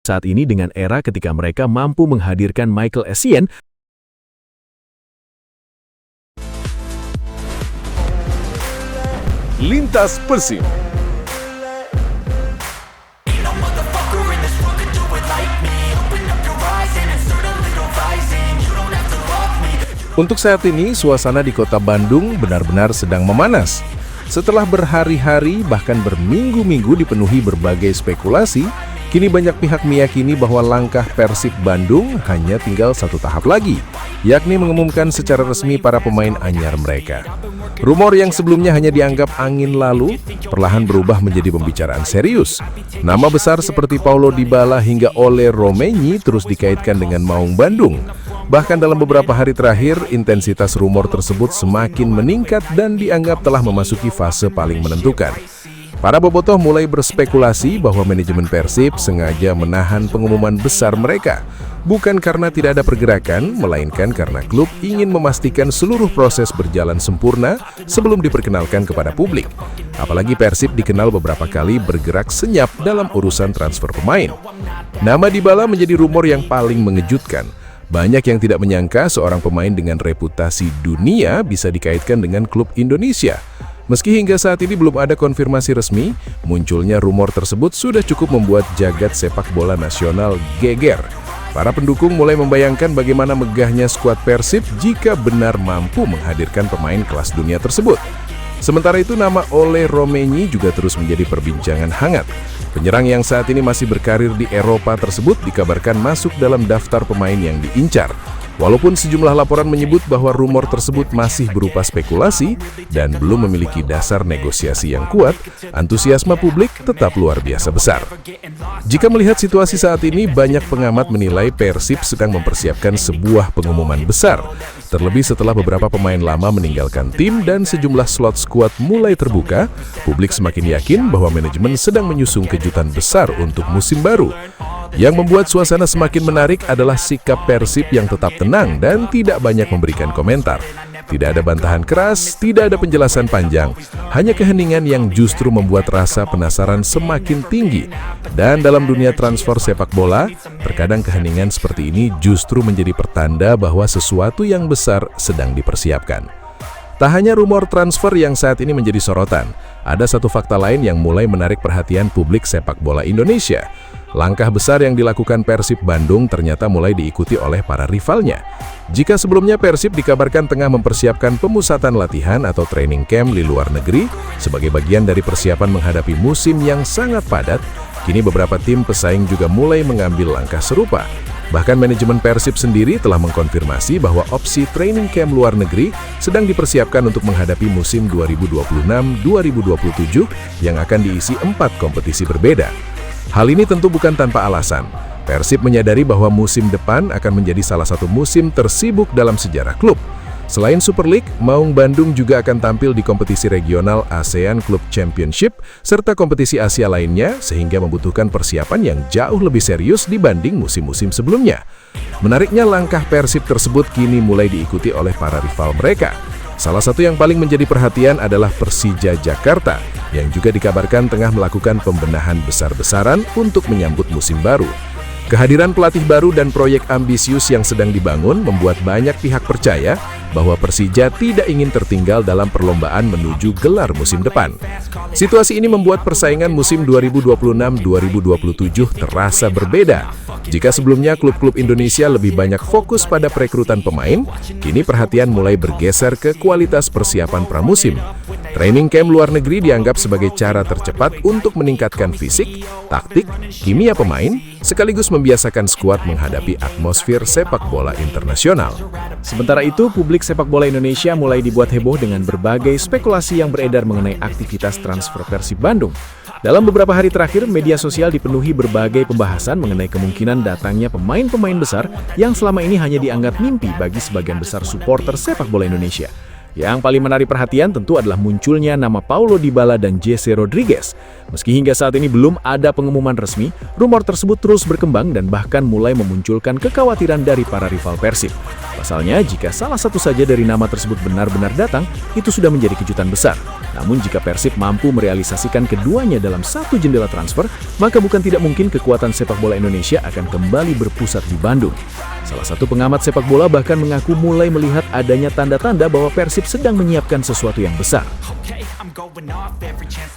saat ini dengan era ketika mereka mampu menghadirkan Michael Essien. Lintas Persib. Untuk saat ini, suasana di kota Bandung benar-benar sedang memanas. Setelah berhari-hari bahkan berminggu-minggu dipenuhi berbagai spekulasi, kini banyak pihak meyakini bahwa langkah Persib Bandung hanya tinggal satu tahap lagi, yakni mengumumkan secara resmi para pemain anyar mereka. Rumor yang sebelumnya hanya dianggap angin lalu, perlahan berubah menjadi pembicaraan serius. Nama besar seperti Paulo Dybala hingga Ole Romagnoli terus dikaitkan dengan Maung Bandung. Bahkan dalam beberapa hari terakhir, intensitas rumor tersebut semakin meningkat dan dianggap telah memasuki fase paling menentukan. Para bobotoh mulai berspekulasi bahwa manajemen Persib sengaja menahan pengumuman besar mereka, bukan karena tidak ada pergerakan, melainkan karena klub ingin memastikan seluruh proses berjalan sempurna sebelum diperkenalkan kepada publik. Apalagi Persib dikenal beberapa kali bergerak senyap dalam urusan transfer pemain. Nama Dybala menjadi rumor yang paling mengejutkan. Banyak yang tidak menyangka seorang pemain dengan reputasi dunia bisa dikaitkan dengan klub Indonesia. Meski hingga saat ini belum ada konfirmasi resmi, munculnya rumor tersebut sudah cukup membuat jagat sepak bola nasional geger. Para pendukung mulai membayangkan bagaimana megahnya skuad Persib jika benar mampu menghadirkan pemain kelas dunia tersebut. Sementara itu, nama Ole Romagnoli juga terus menjadi perbincangan hangat. Penyerang yang saat ini masih berkarir di Eropa tersebut dikabarkan masuk dalam daftar pemain yang diincar. Walaupun sejumlah laporan menyebut bahwa rumor tersebut masih berupa spekulasi dan belum memiliki dasar negosiasi yang kuat, antusiasme publik tetap luar biasa besar. Jika melihat situasi saat ini, banyak pengamat menilai Persib sedang mempersiapkan sebuah pengumuman besar. Terlebih setelah beberapa pemain lama meninggalkan tim dan sejumlah slot skuad mulai terbuka, publik semakin yakin bahwa manajemen sedang menyusun kejutan besar untuk musim baru. Yang membuat suasana semakin menarik adalah sikap Persib yang tetap tenang dan tidak banyak memberikan komentar. Tidak ada bantahan keras, tidak ada penjelasan panjang, hanya keheningan yang justru membuat rasa penasaran semakin tinggi. Dan dalam dunia transfer sepak bola, terkadang keheningan seperti ini justru menjadi pertanda bahwa sesuatu yang besar sedang dipersiapkan. Tak hanya rumor transfer yang saat ini menjadi sorotan, ada satu fakta lain yang mulai menarik perhatian publik sepak bola Indonesia. Langkah besar yang dilakukan Persib Bandung ternyata mulai diikuti oleh para rivalnya. Jika sebelumnya Persib dikabarkan tengah mempersiapkan pemusatan latihan atau training camp di luar negeri sebagai bagian dari persiapan menghadapi musim yang sangat padat, kini beberapa tim pesaing juga mulai mengambil langkah serupa. Bahkan manajemen Persib sendiri telah mengkonfirmasi bahwa opsi training camp luar negeri sedang dipersiapkan untuk menghadapi musim 2026-2027 yang akan diisi 4 kompetisi berbeda. Hal ini tentu bukan tanpa alasan. Persib menyadari bahwa musim depan akan menjadi salah satu musim tersibuk dalam sejarah klub. Selain Super League, Maung Bandung juga akan tampil di kompetisi regional ASEAN Club Championship serta kompetisi Asia lainnya sehingga membutuhkan persiapan yang jauh lebih serius dibanding musim-musim sebelumnya. Menariknya, langkah Persib tersebut kini mulai diikuti oleh para rival mereka. Salah satu yang paling menjadi perhatian adalah Persija Jakarta yang juga dikabarkan tengah melakukan pembenahan besar-besaran untuk menyambut musim baru. Kehadiran pelatih baru dan proyek ambisius yang sedang dibangun membuat banyak pihak percaya bahwa Persija tidak ingin tertinggal dalam perlombaan menuju gelar musim depan. Situasi ini membuat persaingan musim 2026-2027 terasa berbeda. Jika sebelumnya klub-klub Indonesia lebih banyak fokus pada perekrutan pemain, kini perhatian mulai bergeser ke kualitas persiapan pramusim. Training camp luar negeri dianggap sebagai cara tercepat untuk meningkatkan fisik, taktik, kimia pemain, sekaligus membiasakan skuad menghadapi atmosfer sepak bola internasional. Sementara itu, publik sepak bola Indonesia mulai dibuat heboh dengan berbagai spekulasi yang beredar mengenai aktivitas transfer Persib Bandung. Dalam beberapa hari terakhir, media sosial dipenuhi berbagai pembahasan mengenai kemungkinan datangnya pemain-pemain besar yang selama ini hanya dianggap mimpi bagi sebagian besar supporter sepak bola Indonesia. Yang paling menarik perhatian tentu adalah munculnya nama Paulo Dybala dan Jesse Rodriguez. Meski hingga saat ini belum ada pengumuman resmi, rumor tersebut terus berkembang dan bahkan mulai memunculkan kekhawatiran dari para rival Persib. Pasalnya, jika salah satu saja dari nama tersebut benar-benar datang, itu sudah menjadi kejutan besar. Namun jika Persib mampu merealisasikan keduanya dalam satu jendela transfer, maka bukan tidak mungkin kekuatan sepak bola Indonesia akan kembali berpusat di Bandung. Salah satu pengamat sepak bola bahkan mengaku mulai melihat adanya tanda-tanda bahwa Persib sedang menyiapkan sesuatu yang besar.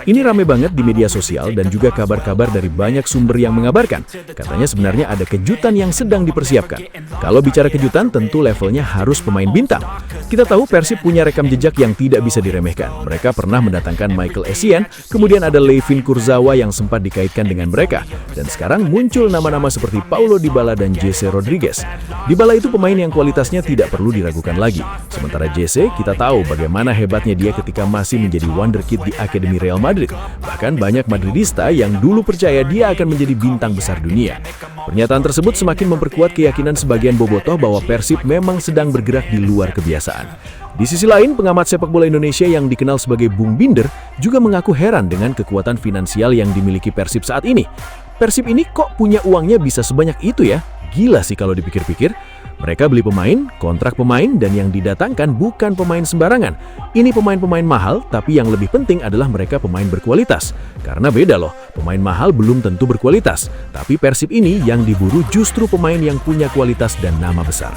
Ini rame banget di media sosial dan juga kabar-kabar dari banyak sumber yang mengabarkan. Katanya sebenarnya ada kejutan yang sedang dipersiapkan. Kalau bicara kejutan, tentu levelnya harus pemain bintang. Kita tahu Persib punya rekam jejak yang tidak bisa diremehkan. Mereka pernah mendatangkan Michael Essien, kemudian ada Layvin Kurzawa yang sempat dikaitkan dengan mereka. Dan sekarang muncul nama-nama seperti Paulo Dybala dan Jesse Rodriguez. Dybala itu pemain yang kualitasnya tidak perlu diragukan lagi. Sementara Jesse, kita tahu bagaimana hebatnya dia ketika masih menjadi wonderkid di Akademi Real Madrid. Bahkan banyak Madridista yang dulu percaya dia akan menjadi bintang besar dunia. Pernyataan tersebut semakin memperkuat keyakinan sebagian bobotoh bahwa Persib memang sedang bergerak di luar kebiasaan. Di sisi lain, pengamat sepak bola Indonesia yang dikenal sebagai Bung Binder juga mengaku heran dengan kekuatan finansial yang dimiliki Persib saat ini. Persib ini kok punya uangnya bisa sebanyak itu ya? Gila sih kalau dipikir-pikir. Mereka beli pemain, kontrak pemain, dan yang didatangkan bukan pemain sembarangan. Ini pemain-pemain mahal, tapi yang lebih penting adalah mereka pemain berkualitas. Karena beda loh, pemain mahal belum tentu berkualitas. Tapi Persib ini yang diburu justru pemain yang punya kualitas dan nama besar.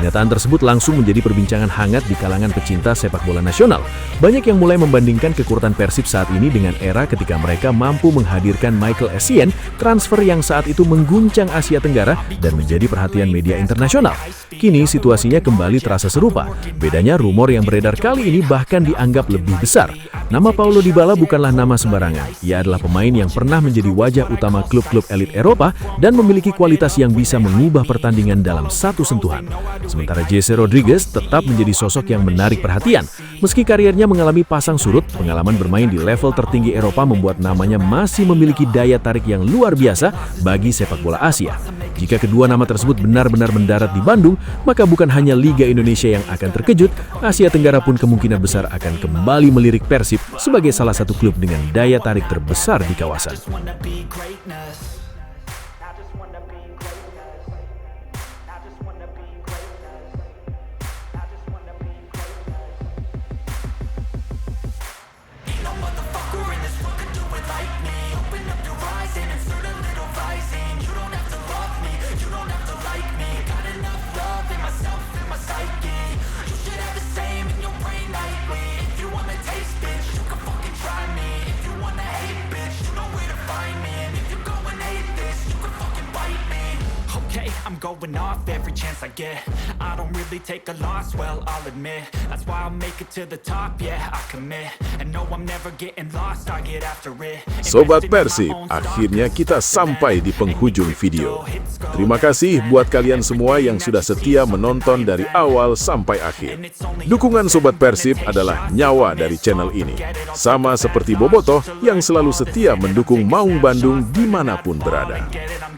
Pernyataan tersebut langsung menjadi perbincangan hangat di kalangan pecinta sepak bola nasional. Banyak yang mulai membandingkan kekuatan Persib saat ini dengan era ketika mereka mampu menghadirkan Michael Essien, transfer yang saat itu mengguncang Asia Tenggara dan menjadi perhatian media internasional. Kini situasinya kembali terasa serupa. Bedanya rumor yang beredar kali ini bahkan dianggap lebih besar. Nama Paulo Dybala bukanlah nama sembarangan. Ia adalah pemain yang pernah menjadi wajah utama klub-klub elit Eropa dan memiliki kualitas yang bisa mengubah pertandingan dalam satu sentuhan. Sementara Jesse Rodriguez tetap menjadi sosok yang menarik perhatian. Meski karirnya mengalami pasang surut, pengalaman bermain di level tertinggi Eropa membuat namanya masih memiliki daya tarik yang luar biasa bagi sepak bola Asia. Jika kedua nama tersebut benar-benar mendarat di Bandung, maka bukan hanya Liga Indonesia yang akan terkejut, Asia Tenggara pun kemungkinan besar akan kembali melirik Persib sebagai salah satu klub dengan daya tarik terbesar di kawasan. I'm going off every chance I get. I don't really take a loss, well, I'll admit. That's why I'll make it to the top, yeah, I commit. And no, I'm never getting lost, I get after it. Sobat Persib, akhirnya kita sampai di penghujung video. Terima kasih buat kalian semua yang sudah setia menonton dari awal sampai akhir. Dukungan Sobat Persib adalah nyawa dari channel ini. Sama seperti Bobotoh yang selalu setia mendukung Maung Bandung dimanapun berada.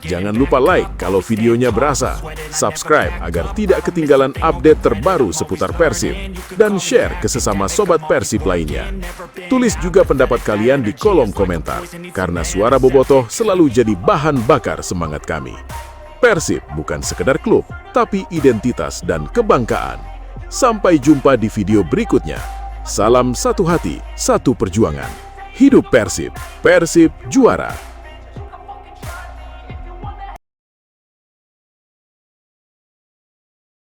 Jangan lupa like kalau videonya berasa, subscribe agar tidak ketinggalan update terbaru seputar Persib, dan share ke sesama Sobat Persib lainnya. Tulis juga pendapat kalian di kolom komentar, karena suara Bobotoh selalu jadi bahan bakar semangat kami. Persib bukan sekedar klub, tapi identitas dan kebanggaan. Sampai jumpa di video berikutnya. Salam satu hati, satu perjuangan. Hidup Persib, Persib juara!